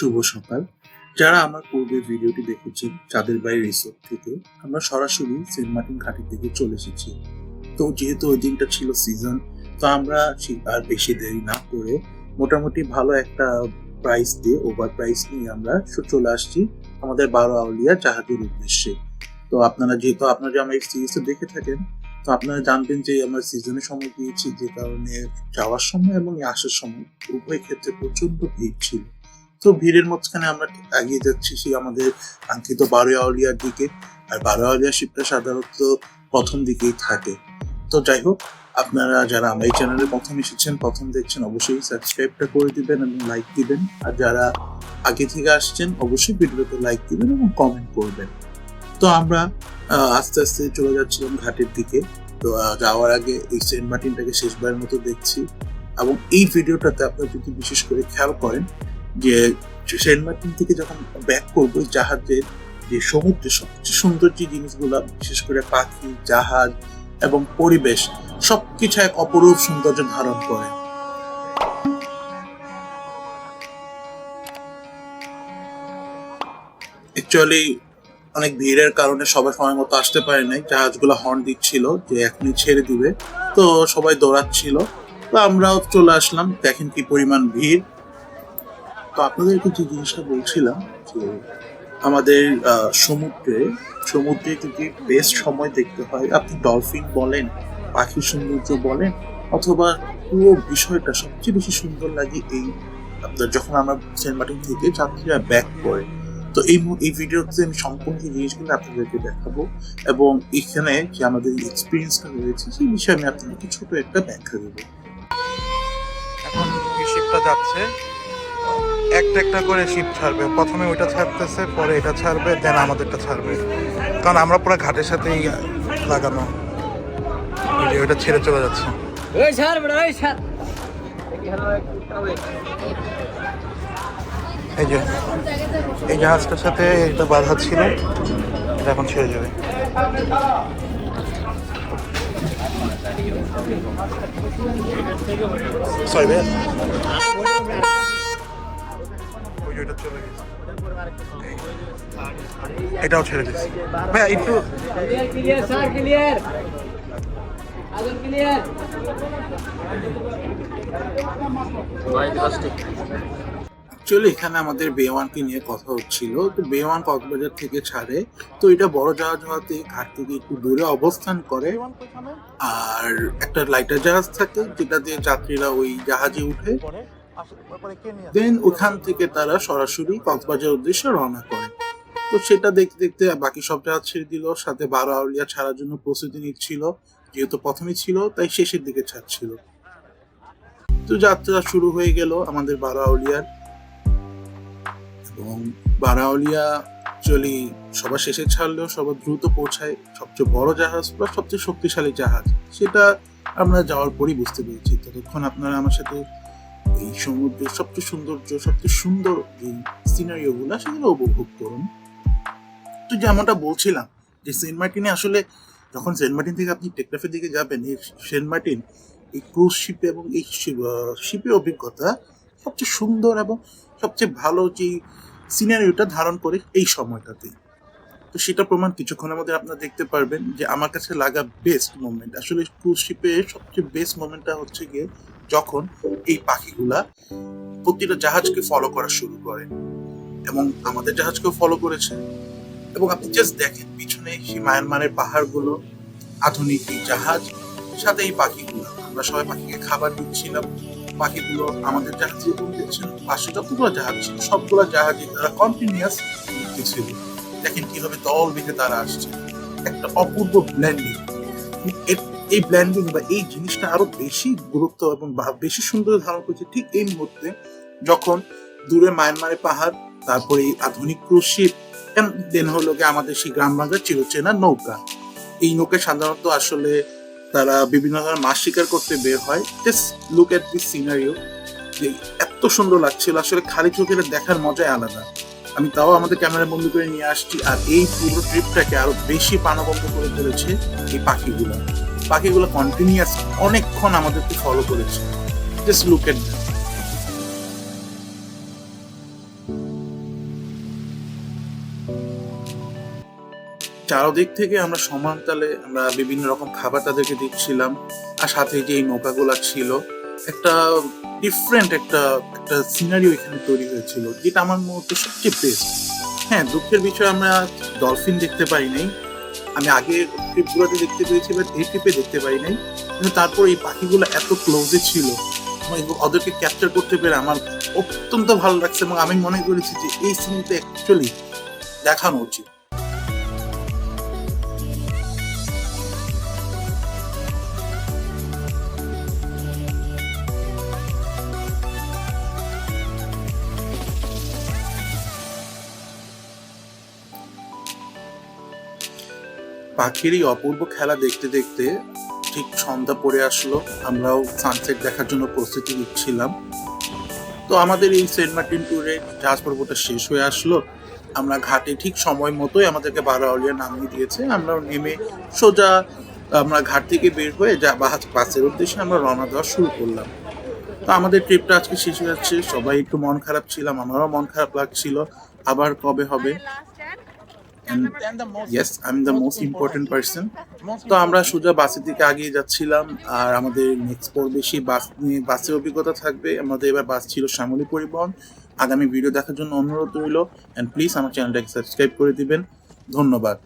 শুভ সকাল। যারা আমার পূর্বের ভিডিওটি দেখেছেন চাঁদের বাড়ি রিসোর্ট থেকে, আমরা সরাসরি সেন্ট মার্টিন ঘাটি থেকে চলে এসেছি। তো যেহেতু ওই দিনটা ছিল সিজন, তো আমরা আর বেশি দেরি না করে মোটামুটি ভালো একটা প্রাইস দিয়ে, ওভার প্রাইস নিয়ে আমরা চলে আসছি আমাদের বারো আউলিয়া জাহাজের উদ্দেশ্যে। তো আপনারা আমার এই সিরিজটা দেখে থাকেন, তো আপনারা জানবেন যে আমরা সিজনের সময় গিয়েছি, যে কারণে যাওয়ার সময় এবং আসার সময় উভয় ক্ষেত্রে প্রচন্ড ভিড় ছিল। তো ভিড়ের মাঝখানে আমরা এগিয়ে যাচ্ছি সেই আমাদের কাঙ্ক্ষিত বারো আউলিয়ার দিকে। আর বারো আউলিয়া শিপটা সাধারণত প্রথম দিকেই থাকে। তো যাই হোক, আপনারা যারা আমার এই চ্যানেলে প্রথম এসেছেন, প্রথম দেখছেন, অবশ্যই সাবস্ক্রাইবটা করে দিবেন এবং লাইক দিবেন। আর যারা আগে থেকে আসছেন অবশ্যই ভিডিওতে লাইক দিবেন এবং কমেন্ট করবেন। তো আমরা আস্তে আস্তে চলে যাচ্ছিলাম ঘাটের দিকে। তো যাওয়ার আগে এই সেন্ট মার্টিনটাকে শেষবারের মতো দেখছি। এবং এই ভিডিওটাতে আপনারা যদি বিশেষ করে খেয়াল করেন যে সেন্ট মার্টিন থেকে যখন ব্যাক করবো, জাহাজের যে সমুদ্রের সবচেয়ে সুন্দর যে জিনিসগুলো, বিশেষ করে পাখি, জাহাজ এবং পরিবেশ, সবকিছু এক অপরূপ সৌন্দর্য ধারণ করে। অ্যাকচুয়ালি অনেক ভিড়ের কারণে সবাই সময় মতো আসতে পারে নাই। জাহাজগুলো হর্ন দিচ্ছিল যে এখনই ছেড়ে দিবে, তো সবাই দৌড়াচ্ছিল। তো আমরাও চলে আসলাম। দেখেন কি পরিমাণ ভিড়। তো আপনাদেরকে যে জিনিসটা বলছিলাম যে আমাদের সমুদ্রে যদি বেস্ট সময় দেখতে হয়, আপনি ডলফিন বলেন, পাখির সৌন্দর্য বলেন, অথবা পুরো বিষয়টা সবচেয়ে বেশি সুন্দর লাগে এই আপনার যখন আমরা সেন্ট মার্টিন থেকে যাত্রীরা ব্যাক করে। তো এই ভিডিওতে আমি সম্পূর্ণ জিনিসগুলো আপনাদেরকে দেখাবো এবং এখানে যে আমাদের এক্সপিরিয়েন্সটা রয়েছে সেই বিষয়ে আমি আপনাদেরকে ছোট একটা ব্যাখ্যা দেবো। এখন শিপটা যাচ্ছে, একটা একটা করে শিপ ছাড়বে। প্রথমে ওইটা ছাড়তেছে, পরে এটা ছাড়বে, দেন আমাদেরটা ছাড়বে। কারণ আমরা পুরো ঘাটের সাথেই লাগানো, ওইটা ছেড়ে চলে যাচ্ছে। এই যে এই জাহাজটার সাথে এটা বাধা ছিল, এটা এখন ছেড়ে যাবে। সরি ভাই, ওইটা চলে গেছে, এটাও ছেড়ে দিচ্ছে ভাই। একটু অ্যাকচুয়ালি এখানে আমাদের বে-1কে নিয়ে কথা হচ্ছিল। তো বে-1 কক্সবাজার থেকে ছাড়ে, তো এটা বড় জাহাজ হওয়াতে ঘাট থেকে একটু দূরে অবস্থান করে। আর একটা লাইটার জাহাজ থাকে যেটা দিয়ে যাত্রীরা ওই জাহাজে উঠে, দেন ওখান থেকে তারা সরাসরি কক্সবাজার উদ্দেশ্যে রওনা করে। তো সেটা দেখতে দেখতে বাকি সব জাহাজ ছেড়ে দিল, সাথে বারো আউলিয়া ছাড়ার জন্য প্রস্তুতি নিচ্ছিল। যেহেতু প্রথমে ছিল তাই শেষের দিকে ছাড়ছিল। তো যাত্রা শুরু হয়ে গেল আমাদের বারো আউলিয়ার। এবং বারো আউলিয়া অ্যাকচুয়ালি সবার শেষে ছাড়লেও সবার দ্রুত পৌঁছায়, সবচেয়ে বড় জাহাজ বা সবচেয়ে শক্তিশালী জাহাজ, সেটা আমরা যাওয়ার পরই বুঝতে পেরেছি। ততক্ষণ আপনারা আমার সাথে এই সমুদ্রের সবচেয়ে সুন্দর যে সিনারিও গুলা সেগুলো উপভোগ করুন। তো যেমনটা বলছিলাম যে সেন্ট মার্টিনে আসলে যখন সেন্ট মার্টিন থেকে আপনি টেকনাফের দিকে যাবেন, এই সেন্ট মার্টিন এই ক্রুজ শিপে এবং এই শিপের অভিজ্ঞতা সবচেয়ে সুন্দর এবং সবচেয়ে ভালো যে সিনারিওটা ধারণ করে এই সময়টাতে। তো সেটা প্রমাণ কিছুক্ষণের মধ্যে আপনারা দেখতে পারবেন যে আমার কাছে লাগা বেস্ট মোমেন্ট, আসলে ক্রুজ শিপের সবচেয়ে বেস্ট মোমেন্টটা হচ্ছে গিয়ে যখন এই পাখিগুলা প্রতিটা জাহাজকে ফলো করা শুরু করে এবং আমাদের জাহাজকেও ফলো করেছে। এবং আপনি জাস্ট দেখেন পিছনে সেই মায়ানমারের পাহাড়গুলো, আধুনিক এই জাহাজ, সাথে এই পাখিগুলো। আমরা সবাই পাখিকে খাবার দিচ্ছিলাম। পাখিগুলো আমাদের জাহাজে এবং দেখছেন পাশে যতগুলো জাহাজ ছিল সবগুলো জাহাজে তারা কন্টিনিউয়াস ছিল। দেখেন কিভাবে দল বেঁধে তারা আসছে, একটা অপূর্ব ব্ল্যান্ডিং। এই ব্ল্যান্ডিং বা এই জিনিসটা আরো বেশি গুরুত্ব এবং বেশি সুন্দর ধারণ করছে ঠিক এই মুহূর্তে যখন দূরে মায়ানমারের পাহাড়, তারপরে এই আধুনিক ক্রুজ শিপ, দেন হলো গিয়ে আমাদের সেই গ্রাম বাংলার চিরচেনা নৌকা। এই নৌকায় সাধারণত আসলে তারা বিভিন্ন ধরনের মাছ শিকার করতে বের হয়। Just look at this scenario, যে এত সুন্দর লাগছিল, আসলে খালি চোখে দেখার মজাই আলাদা। আমি তাও আমাদের ক্যামেরা বন্ধ করে নিয়ে আসছি। আর এই পুরো ট্রিপটাকে আরো বেশি প্রাণবন্ত করে তুলেছে এই পাখিগুলো কন্টিনিউয়াস অনেকক্ষণ আমাদেরকে ফলো করেছে। Just look at that. চারদিক থেকে আমরা সমান তালে আমরা বিভিন্ন রকম খাবার তাদেরকে দিচ্ছিলাম, আর সাথে যে এই নৌকাগুলা ছিল, একটা ডিফারেন্ট একটা একটা সিনারিও এখানে তৈরি হয়েছিল, যেটা আমার মুহূর্তে সবচেয়ে বেস্ট। হ্যাঁ, দুঃখের বিষয় আমরা ডলফিন দেখতে পাই নাই। আমি আগের ট্রিপগুলোতে দেখতে পেয়েছি, বাট এই ট্রিপে দেখতে পাই নাই। কিন্তু তারপর এই পাখিগুলো এত ক্লোজে ছিল এবং ওদেরকে ক্যাপচার করতে পেরে আমার অত্যন্ত ভালো লাগছে, এবং আমি মনে করেছি যে এই সিনটা অ্যাকচুয়ালি দেখানো উচিত। পাখির এই অপূর্ব খেলা দেখতে দেখতে ঠিক সন্ধ্যা পড়ে আসলো। আমরাও সানসেট দেখার জন্য প্রস্তুতি নিচ্ছিলাম। তো আমাদের এই সেন্ট মার্টিন ট্যুরে জাহাজ পর্বটা শেষ হয়ে আসলো। আমরা ঘাটে ঠিক সময় মতোই আমাদেরকে বারো আউলিয়া নামিয়ে দিয়েছে। আমরাও নেমে সোজা আমরা ঘাট থেকে বের হয়ে বাসের উদ্দেশ্যে আমরা রওনা দেওয়া শুরু করলাম। তো আমাদের ট্রিপটা আজকে শেষ হয়ে যাচ্ছে। সবাই একটু মন খারাপ ছিলাম, আমারও মন খারাপ লাগছিল। আবার কবে হবে? Yes, I am the most important person. তো আমরা সোজা বাসের দিকে আগিয়ে যাচ্ছিলাম, আর আমাদের নেক্সট পর্বে সেই বাস নিয়ে বাসের অভিজ্ঞতা থাকবে। আমাদের এবার বাস ছিল শ্যামলী পরিবহন। আগামী ভিডিও দেখার জন্য অনুরোধ রইল, অ্যান্ড প্লিজ আমার চ্যানেলটাকে সাবস্ক্রাইব করে দিবেন। ধন্যবাদ।